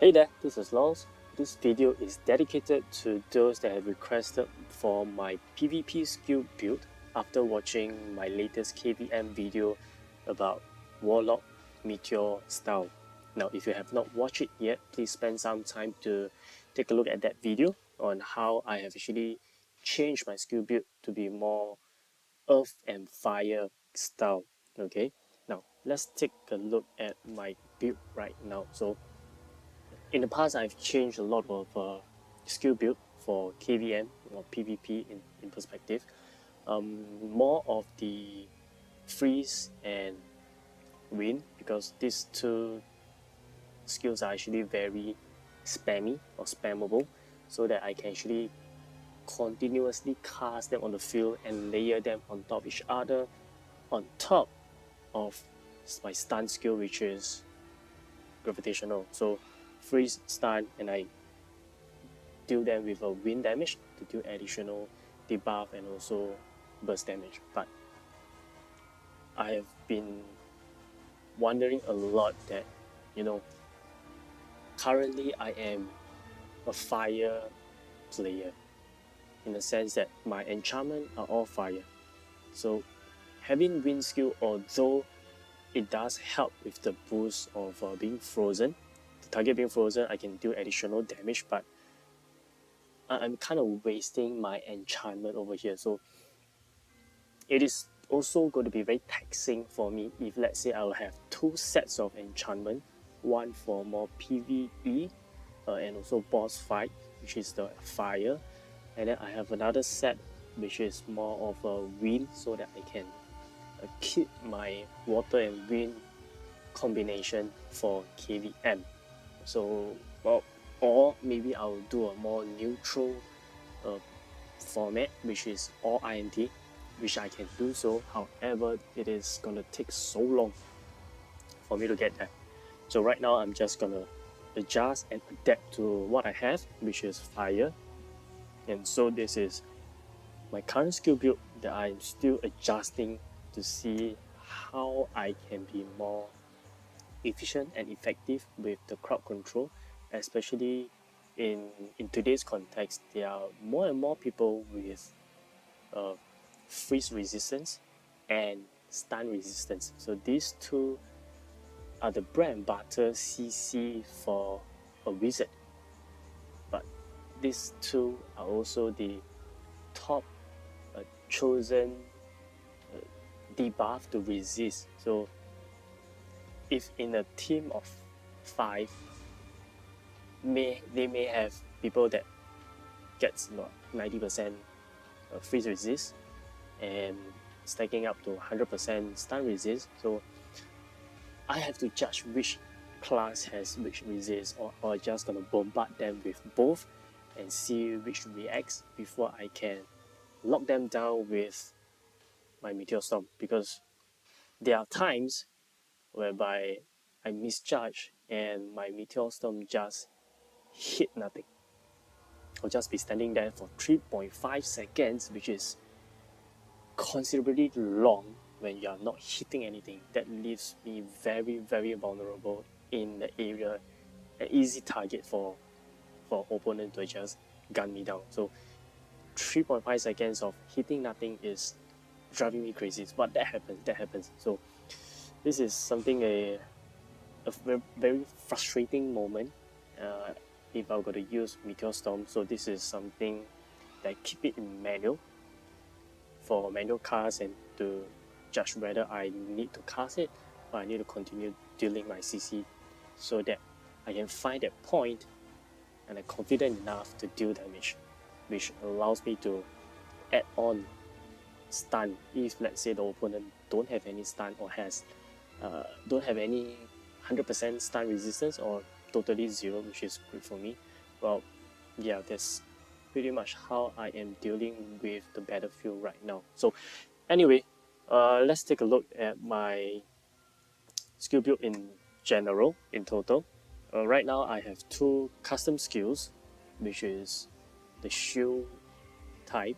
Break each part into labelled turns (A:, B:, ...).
A: Hey there, this is Lawrence. This video is dedicated to those that have requested for my PvP skill build after watching my latest KVM video about Warlock Meteor style. Now, if you have not watched it yet, please spend some time to take a look at that video on how I have actually changed my skill build to be more earth and fire style. Okay, now let's take a look at my build right now. So in the past, I've changed a lot of skill build for KVM or PvP in perspective. More of the freeze and wind, because these two skills are actually very spammy or spammable, so that I can actually continuously cast them on the field and layer them on top of each other on top of my stun skill, which is gravitational. So freeze, stun, and I deal them with a wind damage to do additional debuff and also burst damage. But I have been wondering a lot that, currently I am a fire player in the sense that my enchantment are all fire. So having wind skill, although it does help with the boost of being frozen, the target being frozen, I can do additional damage, but I'm kind of wasting my enchantment over here. So it is also going to be very taxing for me if, let's say, I'll have two sets of enchantment, one for more PvE and also boss fight, which is the fire, and then I have another set which is more of a wind, so that I can keep my water and wind combination for KVM. So, well, or maybe I'll do a more neutral format, which is all INT, which I can do so. However, it is gonna take so long for me to get there. So right now, I'm just gonna adjust and adapt to what I have, which is fire. And so this is my current skill build that I'm still adjusting to see how I can be more efficient and effective with the crowd control, especially in today's context. There are more and more people with freeze resistance and stun resistance. So these two are the bread and butter CC for a wizard. But these two are also the top chosen debuff to resist. So if in a team of 5, they may have people that gets 90% freeze resist and stacking up to 100% stun resist. So I have to judge which class has which resist, or just gonna bombard them with both and see which reacts before I can lock them down with my Meteor Storm. Because there are times whereby I misjudge and my Meteor Storm just hit nothing. I'll just be standing there for 3.5 seconds, which is considerably long when you are not hitting anything. That leaves me very, very vulnerable in the area, an easy target for opponent to just gun me down. So 3.5 seconds of hitting nothing is driving me crazy. But that happens. So this is something a very frustrating moment if I'm going to use Meteor Storm. So this is something that I keep it in manual for manual cast and to judge whether I need to cast it or I need to continue dealing my CC, so that I can find that point and I'm confident enough to deal damage, which allows me to add on stun if, let's say, the opponent don't have any stun or has don't have any 100% stun resistance or totally zero, which is good for me. Well, yeah, that's pretty much how I am dealing with the battlefield right now. So anyway, let's take a look at my skill build in general, in total. Right now I have two custom skills, which is the shield type,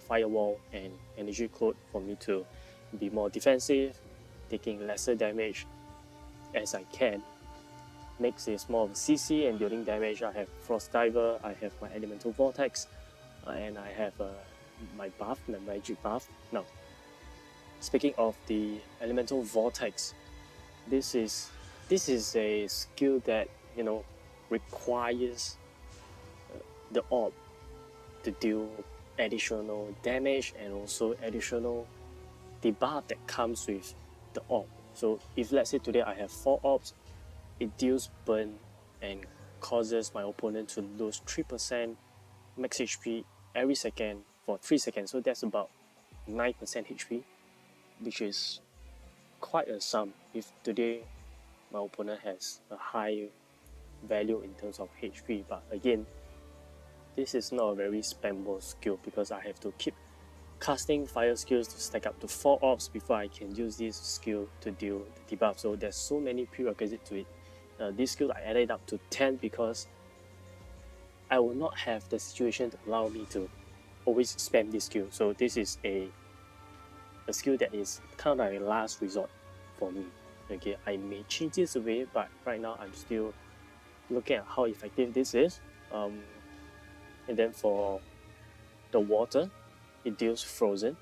A: firewall, and energy code for me to be more defensive, taking lesser damage as I can. Next is more of CC and dealing damage. I have Frost Diver, I have my Elemental Vortex, and I have my buff, my magic buff. Now, speaking of the Elemental Vortex, this is a skill that requires the orb to deal additional damage and also additional debuff that comes with the orb. So if let's say today I have 4 orbs, it deals burn and causes my opponent to lose 3% max HP every second for 3 seconds. So that's about 9% HP, which is quite a sum if today my opponent has a high value in terms of HP. But again, this is not a very spammable skill because I have to keep casting fire skills to stack up to 4 orbs before I can use this skill to deal the debuff. So there's so many prerequisites to it. This skill I added up to 10 because I will not have the situation to allow me to always spam this skill. So this is a skill that is kind of like a last resort for me. Okay, I may change this away, but right now I'm still looking at how effective this is. And then for the water, it deals frozen.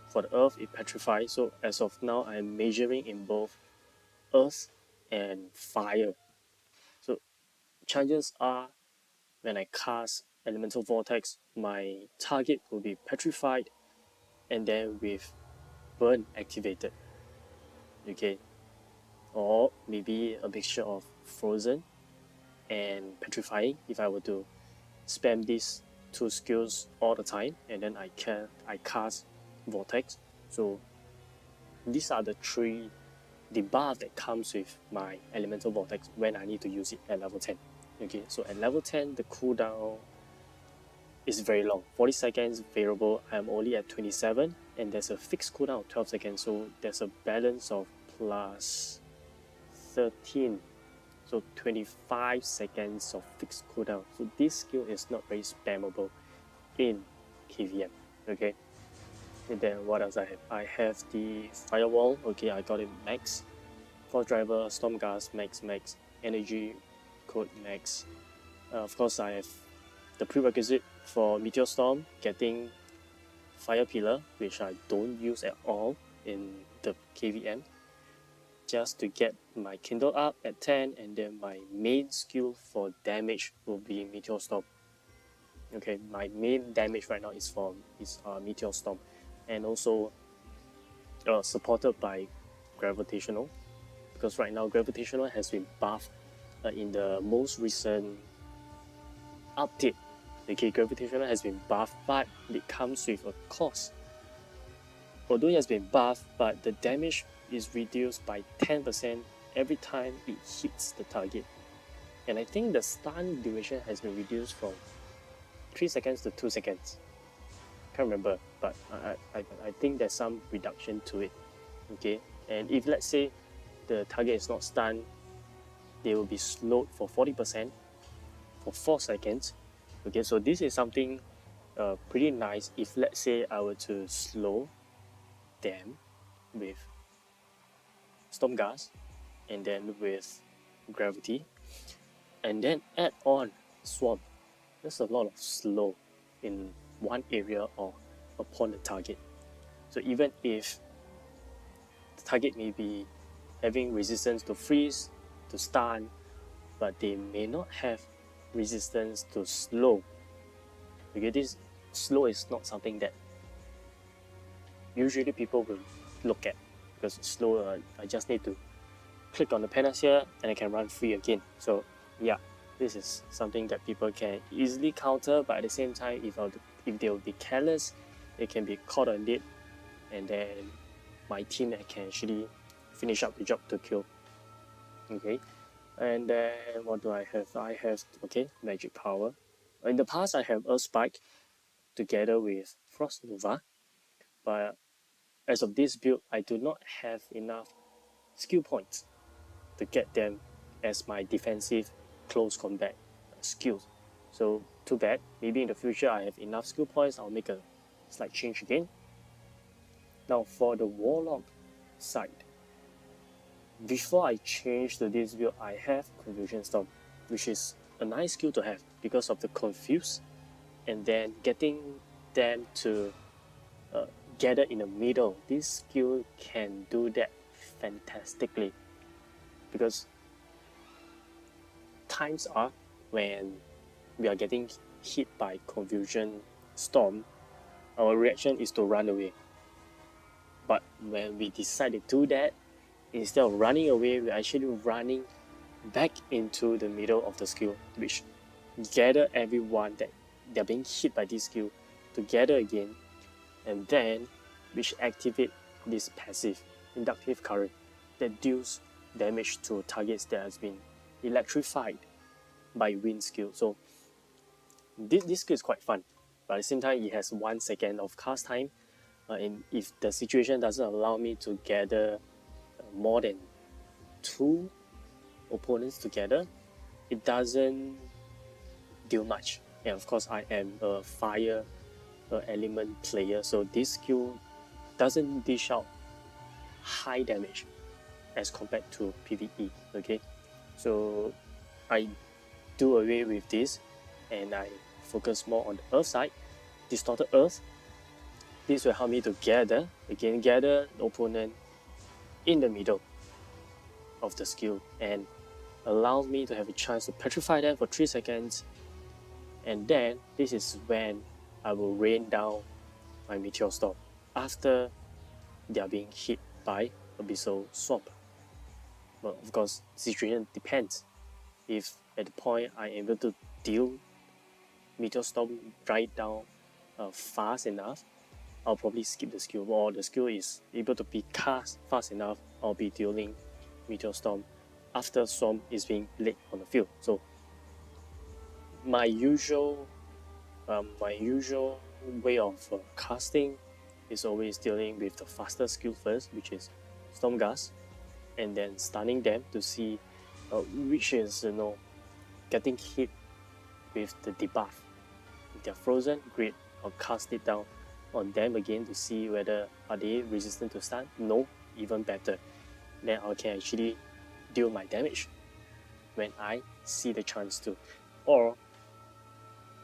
A: For the earth, it petrifies. So as of now, I'm measuring in both earth and fire. So chances are when I cast Elemental Vortex, my target will be petrified and then with burn activated. Okay, or maybe a mixture of frozen and petrifying if I were to spam these 2 skills all the time, and then I cast Vortex. So these are the 3 debuff that comes with my Elemental Vortex when I need to use it at level 10. Okay, so at level 10 the cooldown is very long, 40 seconds variable. I'm only at 27 and there's a fixed cooldown of 12 seconds, so there's a balance of plus 13, so 25 seconds of fixed cooldown. So this skill is not very spammable in KVM. Okay, and then what else I have? I have the Firewall. Okay, I got it max. Force Driver, Storm Gas, max, Energy Code max. Of course, I have the prerequisite for Meteor Storm, getting Fire Pillar, which I don't use at all in the KVM, just to get my Kindle up at 10, and then my main skill for damage will be Meteor Storm. Okay, my main damage right now is Meteor Storm, and also supported by Gravitational, because right now Gravitational has been buffed in the most recent update. Okay, Gravitational has been buffed, but it comes with a cost. Although it has been buffed, but the damage is reduced by 10% every time it hits the target. And I think the stun duration has been reduced from 3 seconds to 2 seconds. Can't remember, but I think there's some reduction to it. Okay, and if let's say the target is not stunned, they will be slowed for 40% for 4 seconds. Okay, so this is something pretty nice if let's say I were to slow them with Storm Gas and then with Gravity, and then add on Swarm. There's a lot of slow in one area or upon the target. So even if the target may be having resistance to freeze, to stun, but they may not have resistance to slow. Okay, this slow is not something that usually people will look at, because slow, I just need to click on the panacea and I can run free again. So yeah, this is something that people can easily counter, but at the same time, if they will be careless, they can be caught on it, and then my team can actually finish up the job to kill. Okay, and then what do I have? I have, okay, Magic Power. In the past, I have Earth Spike together with Frost Nova, but as of this build, I do not have enough skill points to get them as my defensive close combat skills. So too bad. Maybe in the future I have enough skill points, I'll make a slight change again. Now for the Warlock side, before I change to this build, I have Confusion Storm, which is a nice skill to have because of the confuse, and then getting them to gather in the middle. This skill can do that fantastically, because times are when we are getting hit by Confusion Storm, our reaction is to run away. But when we decide to do that, instead of running away, we're actually running back into the middle of the skill, which gather everyone that they're being hit by this skill together again, and then which activate this passive inductive current that deals damage to targets that has been electrified by wind skill. So this skill is quite fun, but at the same time it has 1 second of cast time, and if the situation doesn't allow me to gather more than 2 opponents together, it doesn't deal much. And of course, I am a fire element player, so this skill doesn't dish out high damage as compared to PvE. Okay, so I do away with this and I focus more on the earth side. Distorted earth, this will help me to gather the opponent in the middle of the skill and allows me to have a chance to petrify them for 3 seconds, and then this is when I will rain down my Meteor Storm after they are being hit by Abyssal Swamp. But of course, situation depends. If at the point I am able to deal Meteor Storm right down fast enough, I'll probably skip the skill, or the skill is able to be cast fast enough, I'll be dealing Meteor Storm after Swamp is being laid on the field. So my usual way of casting is always dealing with the faster skill first, which is Stormgust, and then stunning them to see which is getting hit with the debuff. If they're frozen, great, I'll cast it down on them again to see whether are they resistant to stun. No, even better. Then I can actually deal my damage when I see the chance to. Or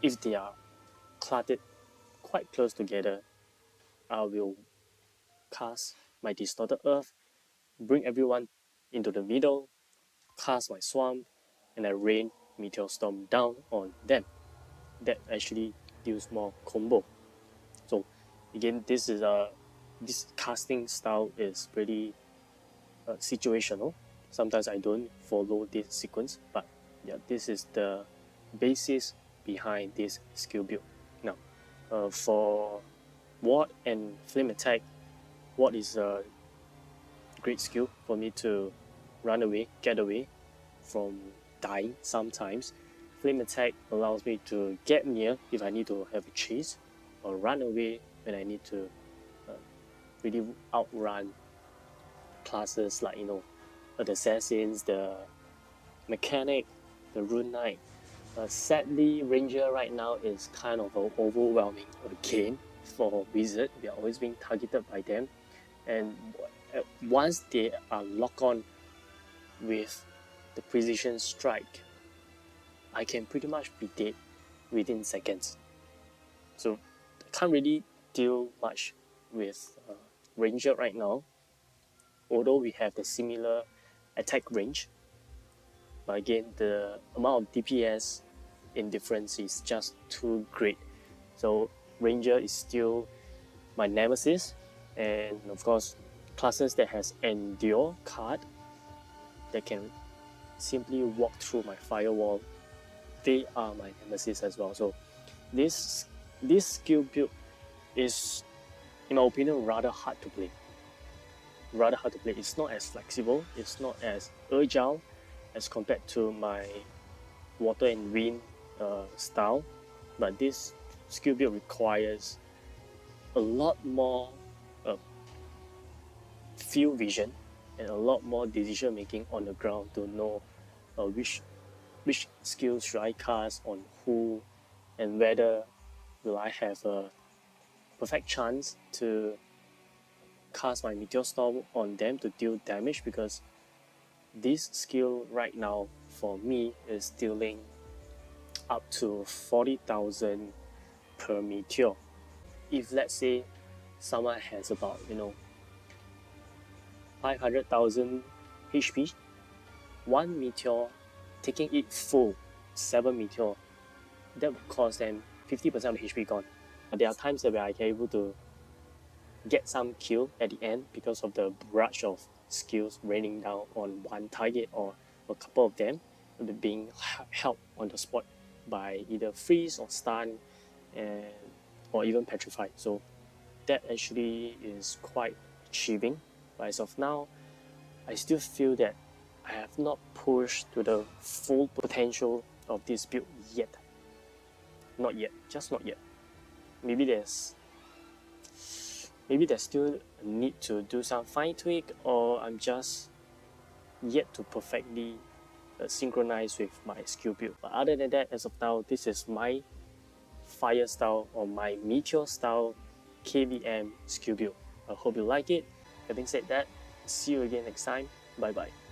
A: if they are cluttered quite close together, I will cast my Distorted Earth, bring everyone into the middle, cast my Swamp, and I rain Meteor Storm down on them. That actually deals more combo. So again, this casting style is pretty situational. Sometimes I don't follow this sequence, but yeah, this is the basis behind this skill build. Now, for Ward and Flame Attack, Ward is a great skill for me to run away, get away from dying sometimes. Flame Attack allows me to get near if I need to have a chase, or run away when I need to really outrun classes like the Assassins, the Mechanic, the Rune Knight. Sadly, Ranger right now is kind of overwhelming again for Wizard. We are always being targeted by them, and once they are locked on with the Precision Strike, I can pretty much be dead within seconds. So I can't really deal much with Ranger right now, although we have the similar attack range. But again, the amount of DPS in difference is just too great. So Ranger is still my nemesis, and of course, classes that has Endure card that can simply walk through my firewall, they are my nemesis as well. So this skill build is, in my opinion, rather hard to play. It's not as flexible, it's not as agile as compared to my Water and Wind style, but this skill build requires a lot more field vision and a lot more decision making on the ground to know which skills should I cast on who, and whether will I have a perfect chance to cast my Meteor Storm on them to deal damage, because this skill right now for me is dealing up to 40,000 per Meteor. If let's say someone has about 500,000 HP, one Meteor, taking it full 7 Meteor, that would cost them 50% of the HP gone. There are times where I can able to get some kill at the end because of the barrage of skills raining down on one target or a couple of them being held on the spot by either freeze or stun or even petrified. So that actually is quite achieving. But as of now, I still feel that I have not pushed to the full potential of this build yet. Not yet, just not yet. Maybe there's still a need to do some fine tweak, or I'm just yet to perfectly synchronize with my skill build. But other than that, as of now, this is my fire style or my Meteor style KVM skill build. I hope you like it. Having said that, see you again next time. Bye bye.